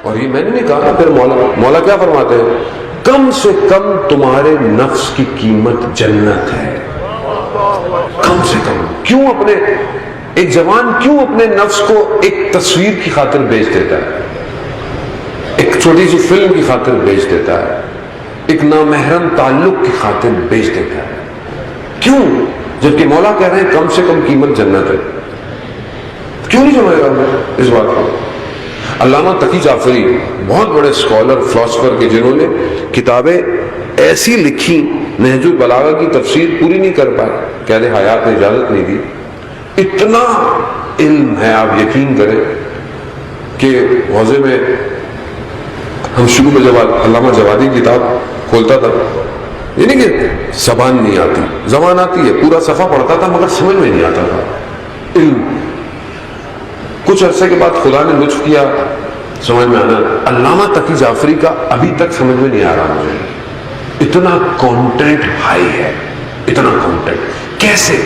اور یہ میں نے نہیں کہا، پھر مولا کیا فرماتے ہیں؟ کم سے کم تمہارے نفس کی قیمت جنت ہے، کم سے کم۔ کیوں اپنے ایک جوان کیوں اپنے نفس کو ایک تصویر کی خاطر بیچ دیتا ہے، ایک چھوٹی سی فلم کی خاطر بیچ دیتا ہے، ایک نامحرم تعلق کی خاطر بیچ دیتا ہے؟ کیوں؟ جبکہ مولا کہہ رہے ہیں کم سے کم قیمت جنت ہے۔ کیوں نہیں سمجھ رہا میں اس بات کو؟ علامہ تقی جعفری بہت بڑے اسکالر فلاسفر کے، جنہوں نے کتابیں ایسی لکھی، نہج البلاغہ کی تفسیر پوری نہیں کر پائے، قید حیات نے اجازت نہیں دی۔ اتنا علم ہے، آپ یقین کریں کہ حوضے میں ہم شروع میں جب علامہ جوادی کتاب کھولتا تھا، یہ نہیں کہ زبان نہیں آتی، زبان آتی ہے، پورا صفحہ پڑھتا تھا مگر سمجھ میں نہیں آتا تھا علم۔ کچھ عرصے کے بعد خدا نے لطف کیا، سمجھ میں آنا۔ علامہ تقی جعفری کا ابھی تک سمجھ میں نہیں آ رہا مجھے، اتنا کانٹینٹ ہائی ہے، اتنا کانٹینٹ۔ کیسے؟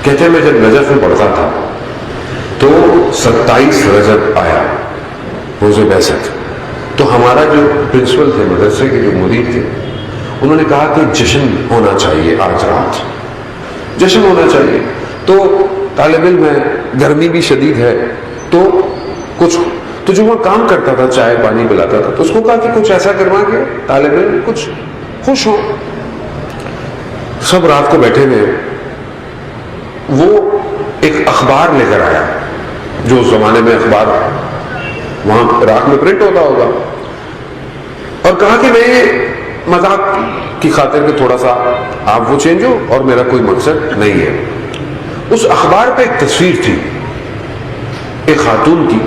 کہتے ہیں میں جب نجف میں پڑھتا تھا تو 27 رجب آیا روز بعثت، تو ہمارا جو پرنسپل تھے مدرسے کے، جو مدیر تھے، انہوں نے کہا کہ جشن ہونا چاہیے، آج رات جشن ہونا چاہیے۔ تو طالب علم ہے، گرمی بھی شدید ہے، تو جو وہ کام کرتا تھا، چائے پانی پلاتا تھا، تو اس کو کہا کہ کچھ ایسا کروا کہ طالب علم کچھ خوش ہو۔ سب رات کو بیٹھے ہوئے، وہ ایک اخبار لے کر آیا، جو اس زمانے میں اخبار وہاں رات میں پرنٹ ہوتا ہوگا، اور کہا کہ میں مذاق کی خاطر کہ تھوڑا سا آپ وہ چینج ہو، اور میرا کوئی مقصد نہیں ہے۔ اس اخبار پہ ایک تصویر تھی ایک خاتون کی،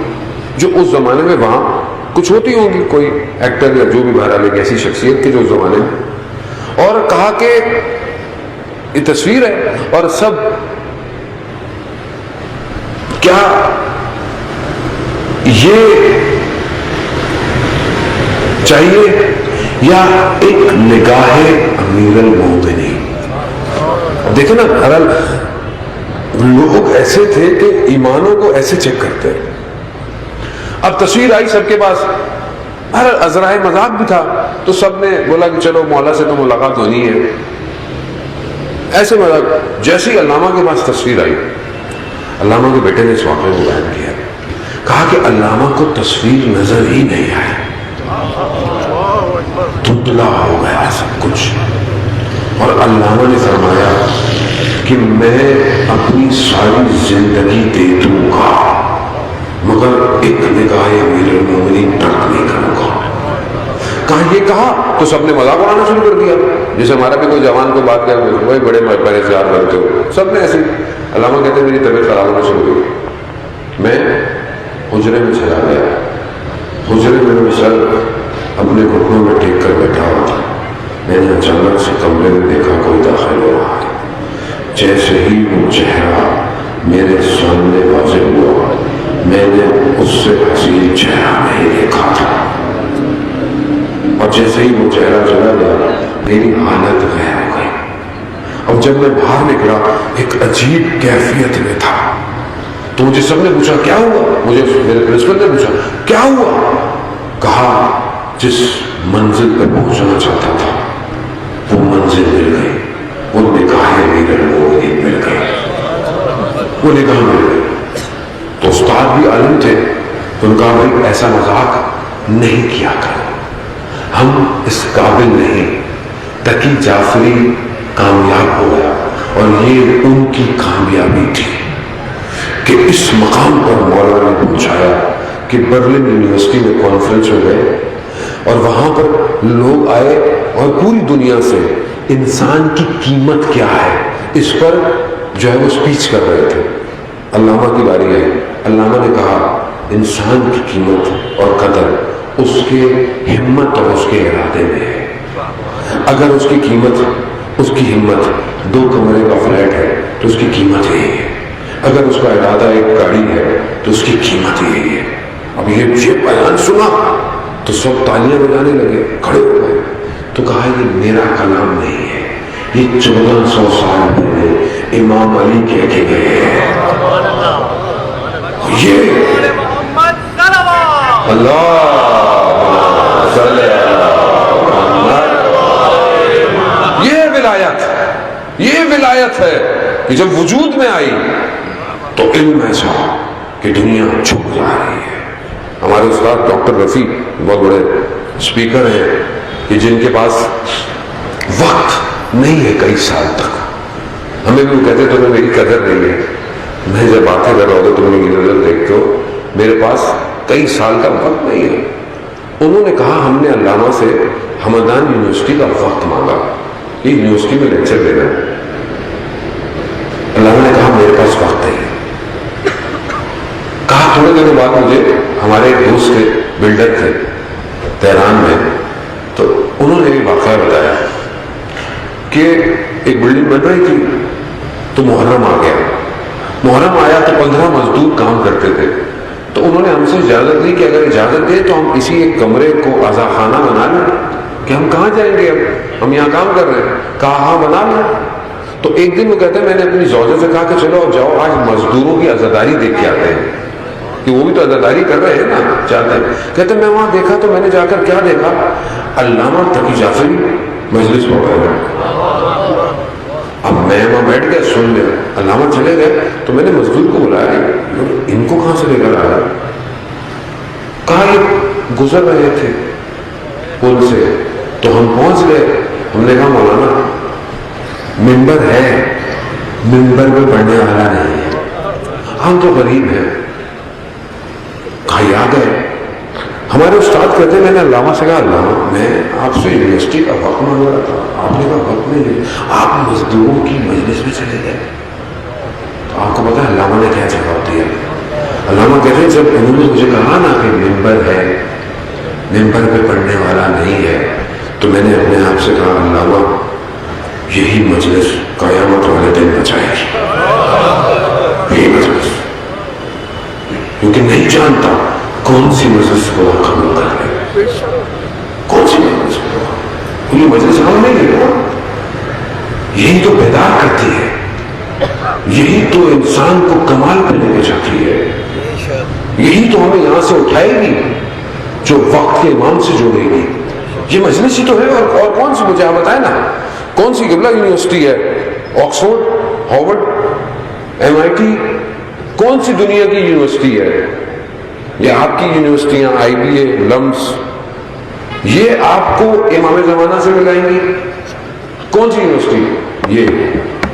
جو اس زمانے میں وہاں کچھ ہوتی ہوں گی، کوئی ایکٹر یا جو بھی بہرحال ایک ایسی شخصیت تھی جو اس زمانے میں، اور کہا کہ یہ تصویر ہے اور سب کیا یہ چاہیے یا ایک نگاہ امیر المومنین۔ دیکھیں نا، بہرحال لوگ ایسے تھے کہ ایمانوں کو ایسے چیک کرتے ہیں۔ اب تصویر آئی سب کے پاس، بہرحال عذرائے مذاق بھی تھا، تو سب نے بولا کہ چلو مولا سے تو ملاقات ہونی ہے، ایسے مذاق۔ جیسے ہی علامہ کے پاس تصویر آئی، علامہ کے بیٹے نے اس واقعے کو بیان کیا، کہا کہ علامہ کو تصویر نظر ہی نہیں آئی، دھندلا ہو گیا سب کچھ، اور علامہ نے فرمایا کہ میں اپنی ساری زندگی دے دوں گا مگر ایک نگاہ امیر المومنین تک نہیں کروں گا۔ کہا یہ کہا تو سب نے مذاق اڑانا شروع کر دیا، جیسے ہمارا بھی کوئی جوان کو بات کیا، وہی بڑے پرہیزگار بنتے ہو، سب نے ایسے۔ علامہ کہتے ہیں میری طبیعت خراب ہونا شروع ہوئی، میں حجرے میں چلا گیا، حجرے میں وہ سر اپنے گھٹنوں میں ٹیک کر بیٹھا ہوا تھا، میں نے اچانک سے کمرے میں دیکھا کوئی داخل ہو رہا ہے، جیسے ہی وہ چہرہ میرے سامنے واضح ہوا، میں نے اس سے حسین چہرہ نہیں دیکھا تھا، اور جیسے ہی وہ چہرہ چلا گیا میری حالت غیر ہو گئی۔ اب جب میں باہر نکلا ایک عجیب کیفیت میں تھا، تو مجھے سب نے پوچھا کیا ہوا، مجھے میرے پرنسپل نے پوچھا کیا ہوا، کہا جس منزل پر پہنچنا چاہتا تھا وہ منزل مل گئی، وہ نگاہ امیر المومنین مل گئی، وہ نگاہ مل گئی۔ تو استاد بھی عالم تھے، تو ان کا بھائی ایسا مذاق نہیں کیا کرو، ہم اس قابل نہیں۔ تقی جعفری کامیاب ہو گیا، اور یہ ان کی کامیابی تھی کہ اس مقام پر مولا نے پہنچایا کہ برلن یونیورسٹی میں کانفرنس ہو گئے، اور وہاں پر لوگ آئے اور پوری دنیا سے انسان کی قیمت کیا ہے اس پر جو ہے وہ اسپیچ کر رہے تھے۔ علامہ کی باری آئی، علامہ نے کہا انسان کی قیمت اور قدر اس کے ہمت اور اس کے ارادے میں ہے۔ اگر اس کی قیمت، اس کی ہمت 2 کمرے کا فلیٹ ہے تو اس کی قیمت یہی ہے، اگر اس کا ارادہ ایک گاڑی ہے تو اس کی قیمت یہی ہے۔ اب یہ بیان سنا تو سب تالیاں بجانے لگے، کھڑے ہو گئے، تو کہا یہ میرا کلام نہیں ہے، یہ 1400 سال پہلے امام علی کہہ کے گئے ہیں، یہ اللہ صلی یہ ولایت ہے کہ جب وجود میں آئی تو علم ایسا کہ دنیا چھپ جا رہی ہے. ہمارے استاد ڈاکٹر رفیع بہت بڑے اسپیکر ہیں کہ جن کے پاس وقت نہیں ہے کئی سال تک. ہمیں بھی وہ کہتے تمہیں میری قدر نہیں ہے. میں جب باتیں کر رہا ہوتا تم میری نظر دیکھتے ہو, میرے پاس کئی سال کا وقت نہیں ہے. انہوں نے کہا ہم نے علامہ سے ہمدان یونیورسٹی کا وقت مانگا, یہ یونیورسٹی میں لیکچر دینا. علامہ نے کہا میرے پاس وقت نہیں ہے. کہا تھوڑے دنوں بعد مجھے ہمارے ایک دوست کے بلڈر تھے تہران میں, تو انہوں نے ایک واقعہ بتایا کہ ایک بلڈنگ بن رہی تھی تو محرم آ گیا. محرم آیا تو 15 مزدور کام کرتے تھے, تو انہوں نے ہم سے اجازت لی کہ اگر اجازت دے تو ہم اسی ایک کمرے کو آزا خانہ بنا لیں کہ ہم کہاں جائیں گے, اب ہم یہاں کام کر رہے ہیں. کہا ہاں بنا لیں. تو ایک دن وہ کہتے ہیں میں نے اپنی زوجہ سے کہا کہ چلو اب جاؤ آج مزدوروں کی عزاداری دیکھ کے آتے ہیں, کہ وہ بھی تو عزاداری کر رہے ہیں نا, چاہتے ہیں. کہتے ہیں میں وہاں دیکھا تو میں نے جا کر کیا دیکھا, علامہ تقی جعفری مجلس پڑھ رہے ہیں. اب میں وہاں بیٹھ گیا سن لیا. علامہ چلے گئے تو میں نے مزدور کو بلایا, ان کو کہاں سے لے کر آیا. کہا یہ گزر رہے تھے پل سے تو ہم پہنچ گئے. ہم نے کہا مولانا ممبر ہے, ممبر پہ پڑھنے والا نہیں ہے, ہم تو غریب ہیں. کہا آ گئے. ہمارے استاد کہتے ہیں میں نے علامہ سے کہا علامہ میں آپ سے یونیورسٹی کا وقت مانگ رہا تھا, آپ نے کہا وقت نہیں ہے, آپ مزدوروں کی مجلس میں چلے گئے. تو آپ کو پتا ہے علامہ نے کیا جواب دیا. علامہ کہتے ہیں جب انہوں نے مجھے کہا نا کہ ممبر ہے, ممبر پہ پڑھنے والا نہیں ہے, تو میں نے اپنے آپ سے کہا علامہ یہی مجلس قیامت والے دن بچائے گی, یہی مجلس, کیونکہ نہیں جانتا کون سی مجلس کو قبول کر لے, کون سی مجلس کو. یہ مجلس ہم نہیں ہے, یہی تو بیدار کرتی ہے, یہی تو انسان کو کمال پہ لے کے جاتی ہے, یہی تو ہمیں یہاں سے اٹھائے گی جو وقت کے امام سے جوڑے گی. یہ مجلس ہی تو ہے. اور کون سی, مجھے آپ بتائیں نا کون سی قبلہ یونیورسٹی ہے, آکسفورڈ, ہارورڈ, MIT, کون سی دنیا کی یونیورسٹی ہے؟ یہ آپ کی یونیورسٹیاں IBA, لمس, یہ آپ کو امام زمانہ سے ملائیں گی. کون سی یونیورسٹی؟ یہ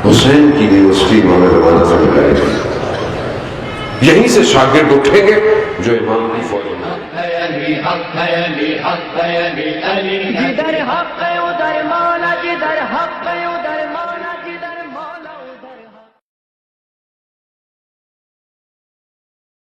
حسین کی یونیورسٹی امام زمانہ سے ملائے گی. یہیں سے شاگرد اٹھیں گے جو امام کی فوج میں.